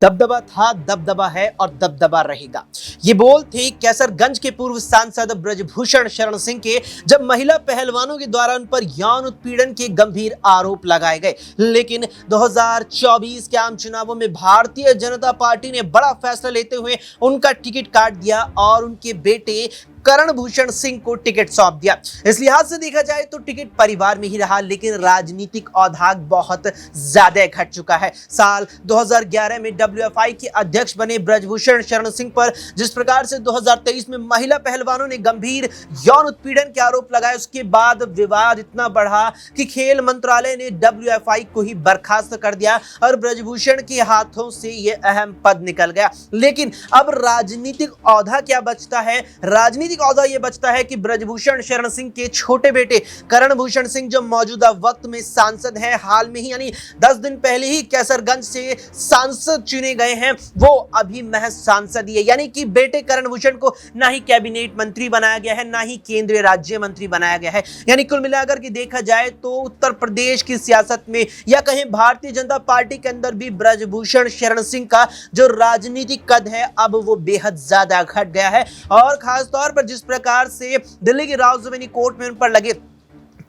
दबदबा था, दबदबा है और दबदबा रहेगा। ये बोल थे कैसरगंज के पूर्व सांसद ब्रजभूषण शरण सिंह के, जब महिला पहलवानों के द्वारा उन पर यौन उत्पीड़न के गंभीर आरोप लगाए गए। लेकिन 2024 के आम चुनावों में भारतीय जनता पार्टी ने बड़ा फैसला लेते हुए उनका टिकट काट दिया और उनके बेटे करण भूषण सिंह को टिकट सौंप दिया। इस लिहाज से देखा जाए तो टिकट परिवार में ही रहा, लेकिन राजनीतिक औधाक बहुत ज्यादा घट चुका है। साल 2011 में डब्ल्यूएफआई के अध्यक्ष बने ब्रजभूषण शरण सिंह पर जिस प्रकार से 2023 में महिला पहलवानों ने गंभीर यौन उत्पीड़न के आरोप लगाए, उसके बाद विवाद इतना बढ़ा कि खेल मंत्रालय ने डब्ल्यूएफआई को ही बर्खास्त कर दिया और ब्रजभूषण के हाथों से यह अहम पद निकल गया। लेकिन अब राजनीतिक औधा क्या बचता है? राजनीतिक औदा यह बचता है कि ब्रजभूषण शरण सिंह के छोटे बेटे करण भूषण सिंह जो मौजूदा वक्त में सांसद हैं, हाल में ही यानी 10 दिन पहले ही कैसरगंज से सांसद चुने गए हैं, वो अभी महज सांसद ही है। यानी कि बेटे करण भूषण को ना ही कैबिनेट मंत्री बनाया गया है, ना ही केंद्रीय राज्य मंत्री बनाया गया है। यानी कुल मिलाकर के देखा जाए तो उत्तर प्रदेश की सियासत में या कहें भारतीय जनता पार्टी के अंदर भी ब्रजभूषण शरण सिंह का जो राजनीतिक कद है अब वो बेहद ज्यादा घट गया है। और खासतौर पर जिस प्रकार से दिल्ली की राजधानी कोर्ट में उन पर लगे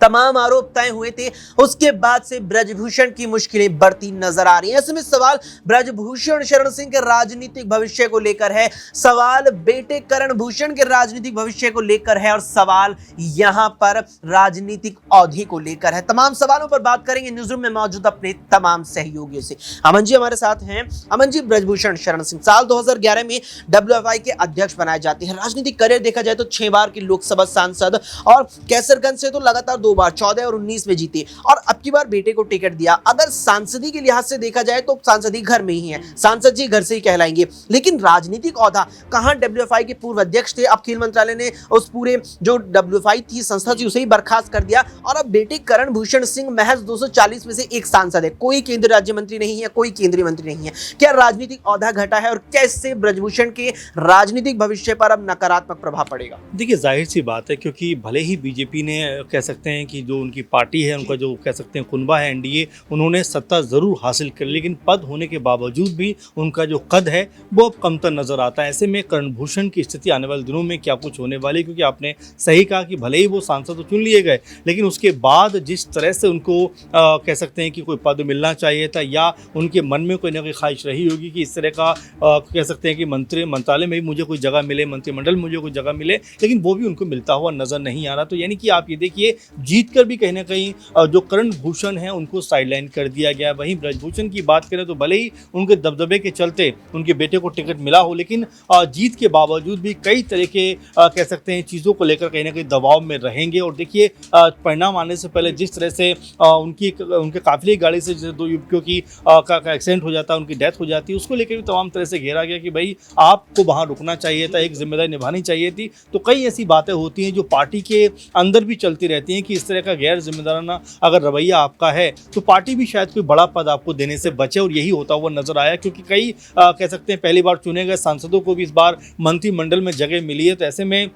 तमाम आरोप तय हुए थे, उसके बाद से ब्रजभूषण की मुश्किलें बढ़ती नजर आ रही हैं। ऐसे में सवाल ब्रजभूषण शरण सिंह के राजनीतिक भविष्य को लेकर है, सवाल बेटे करण भूषण के राजनीतिक भविष्य को लेकर है और सवाल यहां पर राजनीतिक औधे को लेकर है। तमाम सवालों पर बात करेंगे न्यूज़रूम में मौजूद अपने तमाम सहयोगियों से। अमन जी हमारे साथ हैं। अमन जी, ब्रजभूषण शरण सिंह साल 2011 में डब्ल्यूएफआई के अध्यक्ष बनाए जाते हैं। राजनीतिक करियर देखा जाए तो 6 बार के लोकसभा सांसद और कैसरगंज से तो लगातार 2 बार 14 और 19 में जीते और अब की बार बेटे को टिकट दिया। अगर सांसदी के लिहाज से देखा जाए तो सांसदी घर में ही है, सांसद जी घर से ही कहलाएंगे। लेकिन राजनीतिक औहदा कहां? डब्ल्यूएफआई के पूर्व अध्यक्ष थे, अब खेल मंत्रालय ने उस पूरे जो डब्ल्यूएफआई थी संस्था थी उसे ही बर्खास्त कर दिया और अब बेटे करण भूषण सिंह महज 240 में से एक सांसद है, कोई केंद्रीय राज्य मंत्री नहीं है, कोई केंद्रीय मंत्री नहीं है। क्या राजनीतिक औहदा घटा है और कैसे ब्रजभूषण के राजनीतिक भविष्य पर अब नकारात्मक प्रभाव पड़ेगा? देखिए, जाहिर सी बात है, क्योंकि भले ही बीजेपी ने कह सकते हैं कि जो उनकी पार्टी है, उनका जो कह सकते हैं कुनबा है एनडीए, उन्होंने सत्ता ज़रूर हासिल कर ली, लेकिन पद होने के बावजूद भी उनका जो कद है वो अब कमतर नज़र आता है। ऐसे में करण भूषण की स्थिति आने वाले दिनों में क्या कुछ होने वाली है, क्योंकि आपने सही कहा कि भले ही वो सांसद तो चुन लिए गए, लेकिन उसके बाद जिस तरह से उनको कह सकते हैं कि कोई पद मिलना चाहिए था या उनके मन में कोई ना कोई ख्वाहिश रही होगी कि इस तरह का कह सकते हैं कि मंत्रालय में भी मुझे कोई जगह मिले, मंत्रिमंडल में मुझे कोई जगह मिले, लेकिन वो भी उनको मिलता हुआ नज़र नहीं आ रहा। तो यानी कि आप ये देखिए, जीत कर भी कहीं ना कहीं जो करण भूषण है उनको साइडलाइन कर दिया गया। वहीं ब्रजभूषण की बात करें तो भले ही उनके दबदबे के चलते उनके बेटे को टिकट मिला हो, लेकिन जीत के बावजूद भी कई तरह के कह सकते हैं चीज़ों को लेकर कहीं ना कहीं दबाव में रहेंगे। और देखिए, परिणाम आने से पहले जिस तरह से उनके काफिले गाड़ी से 2 युवकों की का एक्सीडेंट हो जाता है, उनकी डेथ हो जाती है, उसको लेकर भी तमाम तरह से घेरा गया कि भाई आपको वहाँ रुकना चाहिए था, एक जिम्मेदारी निभानी चाहिए थी। तो कई ऐसी बातें होती हैं जो पार्टी के अंदर भी चलती रहती हैं कि इस तरह का गैर जिम्मेदाराना अगर रवैया आपका है तो पार्टी भी शायद कोई बड़ा पद आपको देने से बचे, और यही होता हुआ नजर आया। क्योंकि कई कह सकते हैं पहली बार चुने गए सांसदों को भी इस बार मंत्रिमंडल में जगह मिली है। तो ऐसे में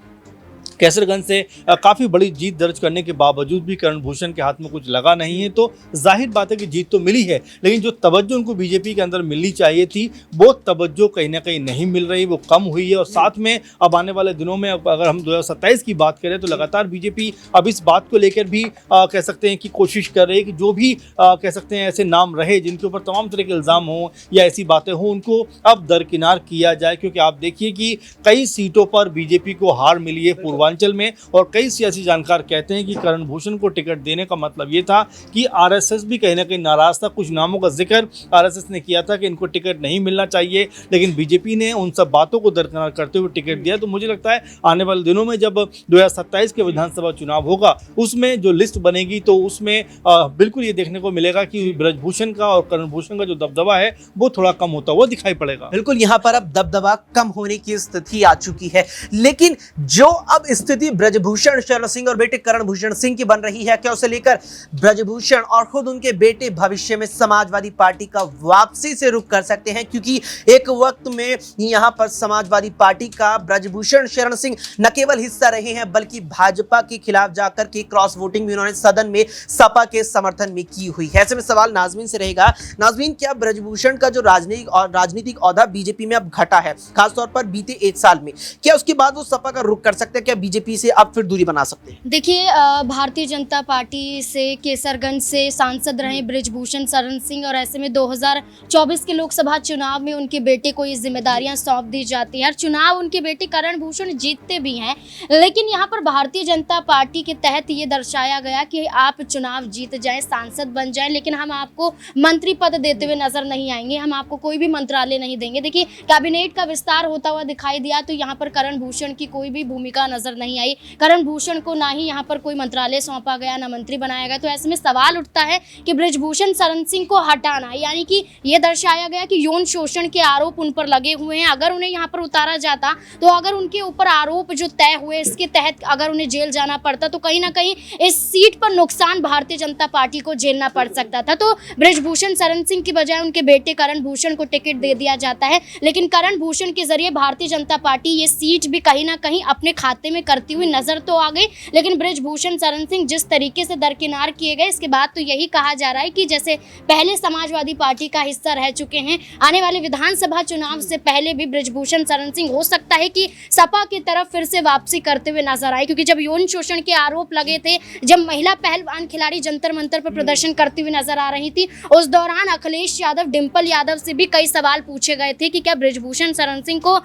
कैसरगंज से काफ़ी बड़ी जीत दर्ज करने के बावजूद भी करण भूषण के हाथ में कुछ लगा नहीं है। तो जाहिर बात है कि जीत तो मिली है, लेकिन जो तवज्जो उनको बीजेपी के अंदर मिलनी चाहिए थी वो तवज्जो कहीं ना कहीं नहीं मिल रही, वो कम हुई है। और साथ में अब आने वाले दिनों में अगर हम 2027 की बात करें तो लगातार बीजेपी अब इस बात को लेकर भी कह सकते हैं कि कोशिश कर रही है कि जो भी कह सकते हैं ऐसे नाम रहे जिनके ऊपर तमाम तरह के इल्ज़ाम हों या ऐसी बातें हों, उनको अब दरकिनार किया जाए। क्योंकि आप देखिए कि कई सीटों पर बीजेपी को हार मिली है पूर्वांचल में, और कई सियासी जानकार कहते हैं कि करण भूषण को टिकट देने का मतलब ये था कि आरएसएस भी कहीं ना कहीं नाराज था। कुछ नामों का जिक्र आरएसएस ने किया था कि इनको टिकट नहीं मिलना चाहिए, लेकिन बीजेपी ने उन सब बातों को दरकिनार करते हुए टिकट दिया। तो मुझे लगता है आने वाले दिनों में जब 2027 के विधानसभा चुनाव होगा उसमें जो लिस्ट बनेगी तो उसमें बिल्कुल ये देखने को मिलेगा कि ब्रजभूषण का और करण भूषण का जो दबदबा है वो थोड़ा कम होता हुआ दिखाई पड़ेगा। बिल्कुल, यहाँ पर अब दबदबा कम होने की स्थिति आ चुकी है, लेकिन जो अब स्थिति ब्रजभूषण शरण सिंह और बेटे करण भूषण सिंह की बन रही है? क्या उसे लेकर ब्रजभूषण और खुद उनके बेटे भविष्य में समाजवादी पार्टी का वापसी से रुख कर सकते हैं? क्योंकि एक वक्त में यहां पर समाजवादी पार्टी का ब्रजभूषण शरण सिंह न केवल हिस्सा रहे हैं बल्कि भाजपा के खिलाफ जाकर के क्रॉस वोटिंग भी उन्होंने सदन में सपा के समर्थन में की हुई है। ऐसे में सवाल नाजमीन से रहेगा, नाजमीन क्या ब्रजभूषण का जो राजनीतिक औहदा बीजेपी में अब घटा है, खासतौर पर बीते एक साल में, क्या उसके बाद वो सपा का रुख कर सकते हैं? क्या बीजेपी से अब फिर दूरी बना सकते हैं? देखिए, भारतीय जनता पार्टी से केसरगंज से सांसद रहे ब्रजभूषण शरण सिंह और ऐसे में 2024 के लोकसभा चुनाव में उनके बेटे को ये जिम्मेदारियां सौंप दी जाती हैं। चुनाव उनके बेटे करण भूषण जीतते भी हैं, लेकिन यहाँ पर भारतीय जनता पार्टी के तहत ये दर्शाया गया कि आप चुनाव जीत जाएं, सांसद बन जाएं, लेकिन हम आपको मंत्री पद देते हुए नजर नहीं आएंगे, हम आपको कोई भी मंत्रालय नहीं देंगे। देखिए, कैबिनेट का विस्तार होता हुआ दिखाई दिया तो यहाँ पर करण भूषण की कोई भी भूमिका नजर नहीं आई। करण भूषण को ना ही यहाँ पर कोई मंत्रालय सौंपा गया, ना मंत्री बनाया गया। तो ऐसे में सवाल उठता है कि ब्रजभूषण शरण सिंह को हटाना, यानी कि ये दर्शाया गया कि यौन शोषण के आरोप उन पर लगे हुए हैं, अगर उन्हें यहाँ पर उतारा जाता तो अगर उनके ऊपर आरोप जो तय हुए इसके तहत अगर उन्हें जेल जाना पड़ता तो कहीं ना कहीं इस सीट पर नुकसान भारतीय जनता पार्टी को झेलना पड़ सकता था। तो ब्रजभूषण शरण सिंह की बजाय उनके बेटे करण भूषण को टिकट दे दिया जाता है, लेकिन करण भूषण के जरिए भारतीय जनता पार्टी ये सीट भी कहीं ना कहीं अपने खाते में करती हुई नजर तो आ गई। लेकिन ब्रजभूषण शरण सिंह जिस तरीके से दरकिनार किए गए, इसके बाद तो यही कहा जा रहा है कि जैसे पहले समाजवादी पार्टी का हिस्सा रह चुके हैं, आने वाले विधानसभा चुनाव से पहले भी ब्रजभूषण शरण सिंह हो सकता है कि सपा की तरफ फिर से वापसी करते हुए नजर आए। क्योंकि जब यौन शोषण के आरोप लगे थे, जब महिला पहलवान खिलाड़ी जंतर मंतर पर प्रदर्शन करती हुई नजर आ रही थी, उस दौरान अखिलेश यादव, डिंपल यादव से भी कई सवाल पूछे गए थे कि क्या ब्रजभूषण शरण सिंह को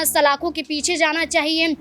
सलाखों के पीछे जाना चाहिए,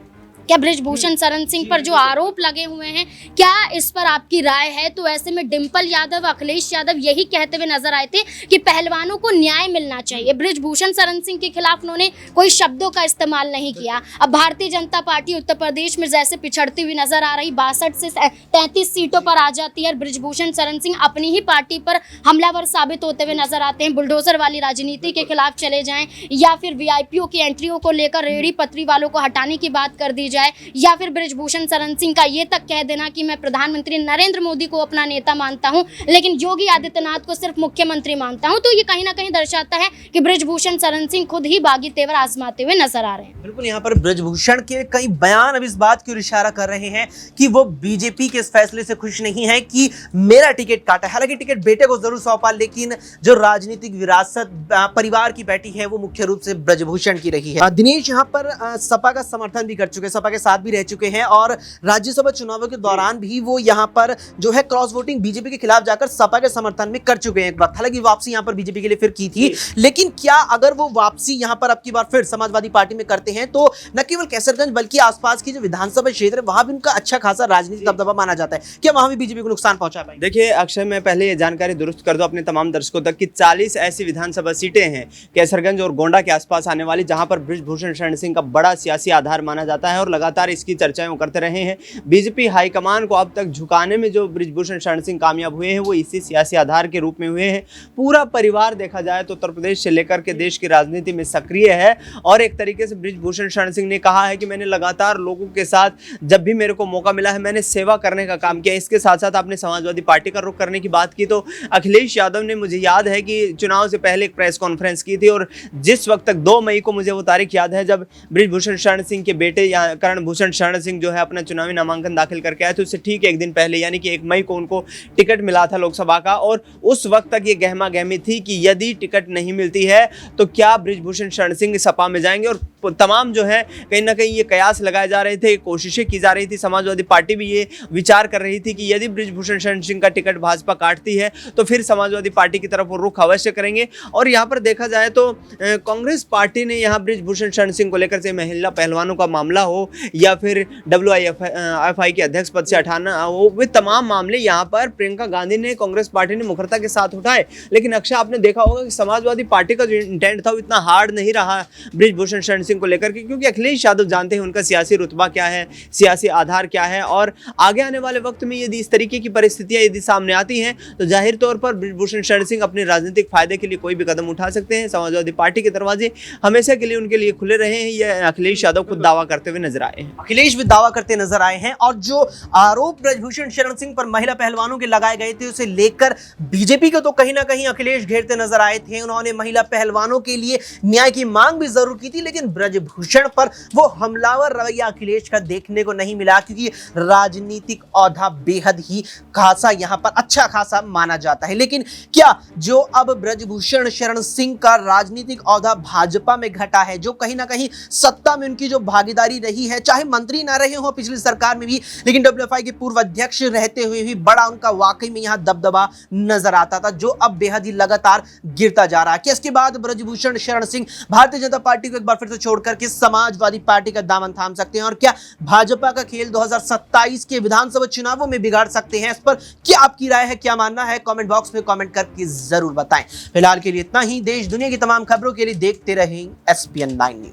क्या ब्रजभूषण शरण सिंह पर जो आरोप लगे हुए हैं क्या इस पर आपकी राय है। तो ऐसे में डिंपल यादव, अखिलेश यादव यही कहते हुए नजर आए थे कि पहलवानों को न्याय मिलना चाहिए। ब्रजभूषण शरण सिंह के खिलाफ उन्होंने कोई शब्दों का इस्तेमाल नहीं किया। अब भारतीय जनता पार्टी उत्तर प्रदेश में जैसे पिछड़ती हुई नजर आ रही, 62 से 33 सीटों पर आ जाती है, ब्रजभूषण शरण सिंह अपनी ही पार्टी पर हमलावर साबित होते हुए नजर आते हैं। बुलडोजर वाली राजनीति के खिलाफ चले जाएं या फिर वीआईपीओ की एंट्रियों को लेकर रेहड़ी पटरी वालों को हटाने की बात कर दी जाए, या फिर ब्रजभूषण शरण सिंह का ये तक कह देना कि मैं प्रधानमंत्री नरेंद्र मोदी को अपना नेता मानता हूं लेकिन योगी आदित्यनाथ को सिर्फ मुख्यमंत्री मानता हूं। तो ये कहीं ना कहीं दर्शाता है कि ब्रजभूषण शरण सिंह खुद ही बागी तेवर आजमाते हुए नजर आ रहे हैं। बिल्कुल, यहाँ पर ब्रजभूषण के कई बयान अब इस बात की ओर इशारा कर रहे हैं कि वो बीजेपी के इस फैसले से खुश नहीं है कि मेरा टिकट काटा। हालांकि टिकट बेटे को जरूर सौंपा, लेकिन जो राजनीतिक विरासत परिवार की बैठी है वो मुख्य रूप से ब्रजभूषण की रही है। दिनेश यहाँ पर सपा का समर्थन भी कर चुके हैं, सपा के साथ भी रह चुके हैं और राज्यसभा चुनावों के दौरान भी वो यहाँ पर जो है क्रॉस वोटिंग बीजेपी के खिलाफ जाकर सपा के समर्थन में कर चुके हैं एक बार। हालांकि वापसी यहाँ पर बीजेपी के लिए फिर की थी, लेकिन क्या अगर वो वापसी यहाँ पर अब की बार फिर समाजवादी पार्टी में करते हैं तो न केवल कैसरगंज बल्कि आसपास की जो विधानसभा क्षेत्र है वहां भी उनका अच्छा खासा राजनीतिक दबदबा माना जाता है, क्या वहां भी बीजेपी को नुकसान पहुंचा पाएंगे? देखिए अक्षय, मैं पहले ये जानकारी दुरुस्त कर दूं अपने तमाम दर्शकों तक कि 40 ऐसी विधानसभा सीटें हैं कैसरगंज और गोंडा के आसपास आने वाली, जहां पर ब्रजभूषण शरण सिंह का बड़ा सियासी आधार माना जाता है और लगातार इसकी चर्चाएं करते रहे हैं। बीजेपी हाईकमान को अब तक झुकाने में जो ब्रजभूषण शरण सिंह कामयाब हुए हैं वो इसी सियासी आधार के रूप में हुए हैं। पूरा परिवार देखा जाए तो उत्तर प्रदेश से लेकर के देश की राजनीति में सक्रिय है और एक तरीके से ब्रजभूषण शरण सिंह ने कहा है कि मैंने लगातार लोगों के साथ जब भी मेरे को मौका मिला है मैंने सेवा करने का काम किया। इसके साथ साथ आपने समाजवादी पार्टी का रुख करने की बात की तो अखिलेश यादव ने, मुझे याद है कि चुनाव से पहले एक प्रेस कॉन्फ्रेंस की थी और जिस वक्त तक 2 मई को मुझे वो तारीख याद है जब ब्रजभूषण शरण सिंह के बेटे या करण भूषण शरण सिंह जो है अपना चुनावी नामांकन दाखिल करके आए थे, उससे ठीक एक दिन पहले यानी कि 1 मई को उनको टिकट मिला था लोकसभा का। और उस वक्त तक ये गहमा गहमी थी कि यदि टिकट नहीं मिलती है तो क्या ब्रजभूषण शरण सिंह सपा में जाएंगे और तमाम जो है कहीं ना कहीं ये कयास लगाए जा रहे थे, कोशिशें की जा रही थी। समाजवादी पार्टी भी ये विचार कर रही थी कि यदि ब्रजभूषण शरण सिंह का टिकट भाजपा काटती है तो फिर समाजवादी पार्टी की तरफ वो रुख अवश्य करेंगे। और यहाँ पर देखा जाए तो कांग्रेस पार्टी ने यहाँ ब्रजभूषण शरण सिंह को लेकर से महिला पहलवानों का मामला हो या फिर WIFI के अध्यक्ष पद से हटाना हो, वे तमाम मामले यहाँ पर प्रियंका गांधी ने, कांग्रेस पार्टी ने मुखरता के साथ उठाए। लेकिन अक्षय, आपने देखा होगा कि समाजवादी पार्टी का जो इंटेंट था वो इतना हार्ड नहीं रहा ब्रजभूषण शरण सिंह को लेकर के, क्योंकि अखिलेश यादव जानते हैं उनका सियासी रुतबा क्या है, सियासी आधार क्या है और आगे आने वाले वक्त में यदि इस तरीके की परिस्थितियां यदि सामने आती हैं तो जाहिर तौर पर ब्रजभूषण शरण सिंह अपने राजनीतिक फायदे के लिए कोई भी कदम उठा सकते हैं। समाजवादी पार्टी के दरवाजे हमेशा के लिए उनके लिए खुले रहे हैं, यह अखिलेश यादव खुद दावा करते हुए नजर नजर आए हैं। अखिलेश भी दावा करते नजर आए हैं और जो आरोप ब्रजभूषण शरण सिंह पर महिला पहलवानों के लगाए गए थे उसे लेकर बीजेपी को तो कहीं ना कहीं अखिलेश घेरते नजर आए थे। उन्होंने महिला पहलवानों के लिए न्याय की मांग भी जरूर की थी, लेकिन ब्रजभूषण पर वो हमलावर रवैया अखिलेश का देखने को नहीं मिला, क्योंकि राजनीतिक औधा बेहद ही खासा यहां पर अच्छा खासा माना जाता है। लेकिन क्या जो अब ब्रजभूषण शरण सिंह का राजनीतिक औधा भाजपा में घटा है, जो कहीं ना कहीं सत्ता में उनकी जो भागीदारी रही है, चाहे मंत्री ना रहे हो पिछली सरकार में भी, लेकिन डब्ल्यूएफआई के पूर्व अध्यक्ष रहते हुए भी बड़ा उनका वाकई में यहां दबदबा नजर आता था, जो अब बेहद ही लगातार गिरता जा रहा है। कि इसके बाद ब्रजभूषण शरण सिंह भारतीय जनता पार्टी को एक बार फिर से छोड़कर के समाजवादी पार्टी का दामन थाम सकते हैं, और क्या भाजपा का खेल 2027 के विधानसभा चुनावों में बिगाड़ सकते हैं? इस पर क्या आपकी राय है, क्या मानना है? कमेंट बॉक्स में कमेंट करके जरूर बताएं। फिलहाल के लिए इतना ही। देश दुनिया की तमाम खबरों के लिए देखते रहें SPN9 न्यूज।